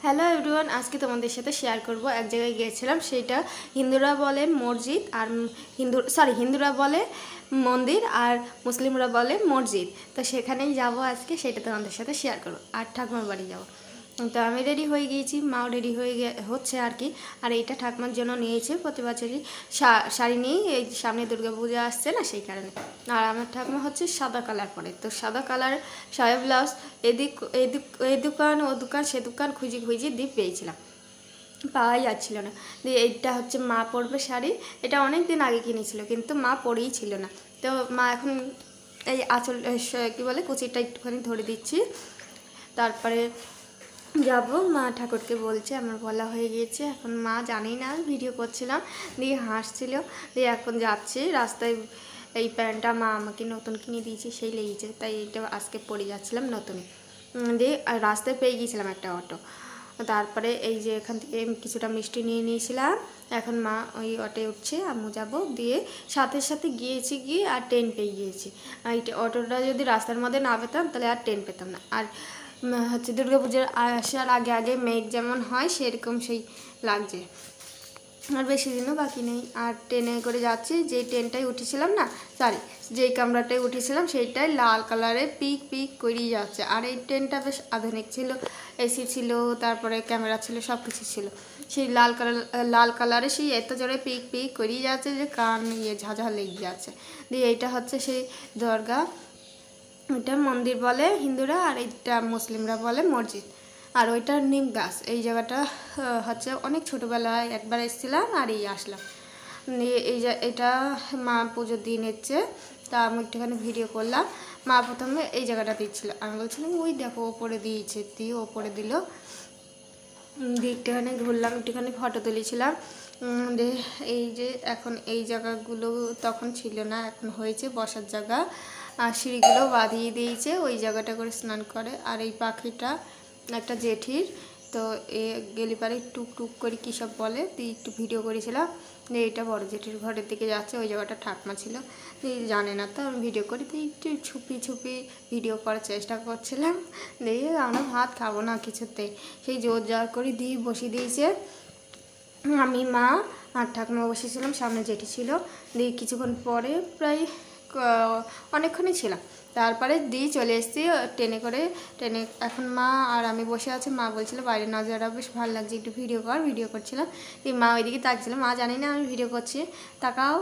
Hello everyone, আজকে তোমাদের সাথে শেয়ার করব এক জায়গায় গিয়েছিলাম। সেটা হিন্দুরা বলে মসজিদ আর হিন্দুরা বলে মন্দির আর মুসলিমরা বলে মসজিদ। তো সেখানেই যাব আজকে, সেটা তোমাদের সাথে শেয়ার করব। আর ঠাকুমার বাড়ি যাব। তো আমি রেডি হয়ে গিয়েছি, মাও রেডি হচ্ছে আর কি। আর এইটা ঠাকুমার জন্য নিয়েছে, প্রতি বছরই শাড়ি নিয়ে, এই সামনে দুর্গাপূজা আসছে না, সেই কারণে। আর আমার ঠাকুমা হচ্ছে সাদা কালার পরে, তো সাদা কালার সায়া ব্লাউজ এই দোকান ও দোকান সে দোকান খুঁজে দিয়ে পেয়েছিলাম, পাওয়াই যাচ্ছিল না। দিয়ে এইটা হচ্ছে মা পরবে শাড়ি, এটা অনেক দিন আগে কিনেছিল কিন্তু মা পরেই ছিল না। তো মা এখন এই আঁচল কী বলে কুচিটা একটুখানি ধরে দিচ্ছি, তারপরে যাব। মা ঠাকুরকে বলছে আমার বলা হয়ে গিয়েছে। এখন মা জানেই না ভিডিও করছিলাম, দিয়ে হাসছিল। দিয়ে এখন যাচ্ছি রাস্তায়, এই প্যান্টটা মা আমাকে নতুন কিনে দিয়েছে, সেই লেগেছে, তাই এইটা আজকে পরে যাচ্ছিলাম নতুন। দিয়ে রাস্তায় পেয়ে গিয়েছিলাম একটা অটো। তারপরে এই যে এখান থেকে কিছুটা মিষ্টি নিয়ে নিয়েছিলাম। এখন মা ওই অটোয় উঠছে, আম্মু যাব। দিয়ে সাথে গিয়ে আর ট্রেন পেয়ে গিয়েছি। এই অটোটা যদি রাস্তার মধ্যে না পেতাম তাহলে আর ট্রেন পেতাম না। আর হচ্ছে দুর্গাপূজার আসার আগে মেঘ যেমন হয় সেরকম সেই লাগছে। আর বেশি দিনও বাকি নেই। আর ট্রেনে করে যাচ্ছি, যেই ট্রেনটায় উঠেছিলাম না, যেই কামরাটায় উঠেছিলাম সেইটাই লাল কালারে পিক করেই যাচ্ছে। আর এই ট্রেনটা বেশ আধুনিক ছিল, এসি ছিল, তারপরে ক্যামেরা ছিল, সব কিছু ছিল। সেই লাল কালারে সেই এত জোরে পিক করেই যাচ্ছে যে কান ঝাঝা লেগে যাচ্ছে। দিয়ে এইটা হচ্ছে সেই দরগা, এটা মন্দির বলে হিন্দুরা, আর এইটা মুসলিমরা বলে মসজিদ। আর ওইটা নিম গাছ। এই জায়গাটা হচ্ছে অনেক ছোটোবেলায় একবার এসেছিলাম আর এই আসলাম। এটা মা পুজোর দিন এসছে, তা আমি একটুখানি ভিডিও করলাম। মা প্রথমে এই জায়গাটা দিচ্ছিল, আমি বলছিলাম ওই দেখো ওপরে দিয়েছে, দিয়ে ওপরে দিল। দিয়ে একটুখানি ঘুরলাম, একটুখানি ফটো তুলেছিলাম। এই যে এখন এই জায়গাগুলো তখন ছিল না, এখন হয়েছে বসার জায়গা। আর সিঁড়িগুলো বাঁধিয়ে দিয়েছে, ওই জায়গাটা করে স্নান করে। আর এই পাখিটা একটা জেঠির, তো এ গেলি পারে টুক করে কী সব বলে, দিয়ে একটু ভিডিও করেছিলাম। দিয়ে এটা বড় জেঠির ঘরের দিকে যাচ্ছে, ওই জায়গাটা ঠাকমা ছিল, দিয়ে জানে না তো আমি ভিডিও করি, দিয়ে একটু ছুপি ভিডিও করার চেষ্টা করছিলাম। দিয়ে আমরা ভাত খাবো না কিছুতেই, সেই জোর করে দিয়ে বসিয়ে দিয়েছে। আমি, মা আর ঠাকুমা বসেছিলাম, সামনে জেঠি ছিল। দিয়ে কিছুক্ষণ পরে প্রায় অনেকক্ষণই ছিলাম, তারপরে দিয়ে চলে এসেছি ট্রেনে। এখন মা আর আমি বসে আছি। মা বলছিল বাইরে নজারা বেশ ভালো লাগছে, একটু ভিডিও করছিলাম। দিয়ে মা ওইদিকে তাকছিল, মা জানি না আমি ভিডিও করছি, তাকাও।